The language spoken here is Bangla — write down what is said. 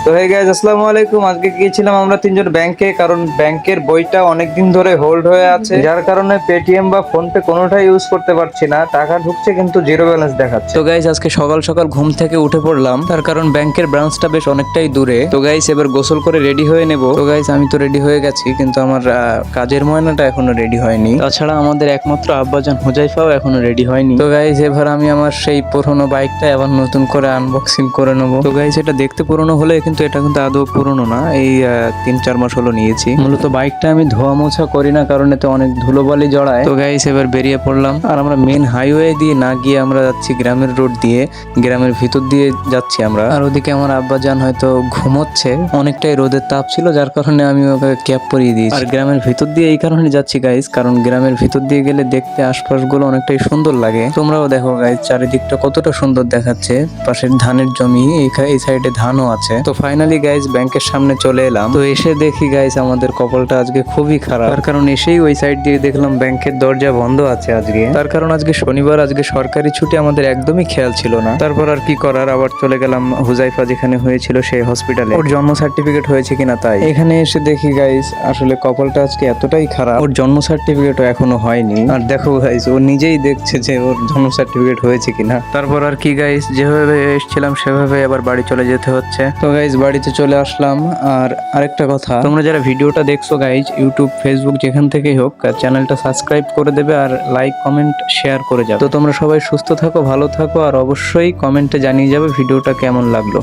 তো হে গাইস, আসসালামু আলাইকুম। আজকে গিয়েছিলাম আমরা তিনজন ব্যাংকে, কারণ ব্যাংকের বইটা অনেকদিন ধরে হোল্ড হয়ে আছে, যার কারণে পেটিএম বা ফোন পে কোনোটাই ইউজ করতে পারছি না। টাকা ঢুকছে কিন্তু জিরো ব্যালেন্স দেখাচ্ছে। তো গাইস, আজকে সকাল সকাল ঘুম থেকে উঠে পড়লাম, তার কারণ ব্যাংকের ব্রাঞ্চটা বেশ অনেকটাই দূরে। তো গাইস, এবার গোসল করে রেডি হয়ে নেব। তো গাইস, আমি তো রেডি হয়ে গেছি, কিন্তু আমার কাজের ময়নাটা এখনো রেডি হয়নি। তাছাড়া আমাদের একমাত্র আব্বাজান হুজাইফাও এখনো রেডি হয়নি। তো গাইস, এবার আমি আমার সেই পুরোনো বাইকটা আবার নতুন করে আনবক্সিং করে নেবো। তো গাইস, এটা দেখতে পুরোনো হলে কিন্তু এটা কিন্তু আদৌ পুরোনো না। এই 3-4 মাস হলো নিয়েছি। মূলত বাইকটা আমি ধোয়া মোছা করি না, কারণ এতে অনেক ধুলোবালি জড়ায়। তো গাইস, এবার বেরিয়ে পড়লাম। আর আমরা মেন হাইওয়ে দিয়ে না গিয়ে আমরা যাচ্ছি গ্রামের রোড দিয়ে, গ্রামের ভিতর দিয়ে যাচ্ছি আমরা। আর ওদিকে আমার আব্বাজান হয়তো ঘুমোচ্ছে, অনেকটাই রোদের তাপ ছিল, যার কারণে আমি ওকে ক্যাপ পরিয়ে দিয়েছি। আর গ্রামের ভিতর দিয়ে এই কারণে যাচ্ছি গাইস, কারণ গ্রামের ভিতর দিয়ে গেলে দেখতে আশপাশগুলো অনেকটাই সুন্দর লাগে। তোমরাও দেখো গাইস, চারিদিকটা কতটা সুন্দর দেখাচ্ছে। পাশের ধানের জমি, এই সাইডে ধানও আছে। তো ফাইনালি গাইস, ব্যাংকের সামনে চলে এলাম। তো এসে দেখি গাইস, আমাদের কপালটা আজকে খুবই খারাপ। তার কারণ এসেই ওই সাইড দিয়ে দেখলাম ব্যাংকের দরজা বন্ধ আছে আজকে। তার কারণ আজকে শনিবার, আজকে সরকারি ছুটি, আমাদের একদমই খেয়াল ছিল না। তারপর আর কি করার, আবার চলে গেলাম হুজাইফা যেখানে হয়েছিল সেই হসপিটালে, ওর জন্ম সার্টিফিকেট হয়েছে কিনা তাই। এখানে এসে দেখি গাইস, আসলে কপালটা আজকে এতটাই খারাপ, ওর জন্ম সার্টিফিকেটও এখনো হয়নি। আর দেখো গাইস, ও নিজেই দেখছে যে ওর জন্ম সার্টিফিকেট হয়েছে কিনা। তারপর আর কি গাইস, যেভাবে এসেছিলাম সেভাবে আবার বাড়ি চলে যেতে হচ্ছে। তো গাইস, বাড়িতে চলে আসলাম। আর আরেকটা কথা, তোমরা যারা ভিডিওটা দেখছো গাইস, ইউটিউব, ফেসবুক যেখান থেকেই হোক, চ্যানেলটা সাবস্ক্রাইব করে দেবে আর লাইক, কমেন্ট, শেয়ার করে যাবে। তো তোমরা সবাই সুস্থ থাকো, ভালো থাকো, আর অবশ্যই কমেন্টে জানিয়ে যাবে ভিডিওটা কেমন লাগলো।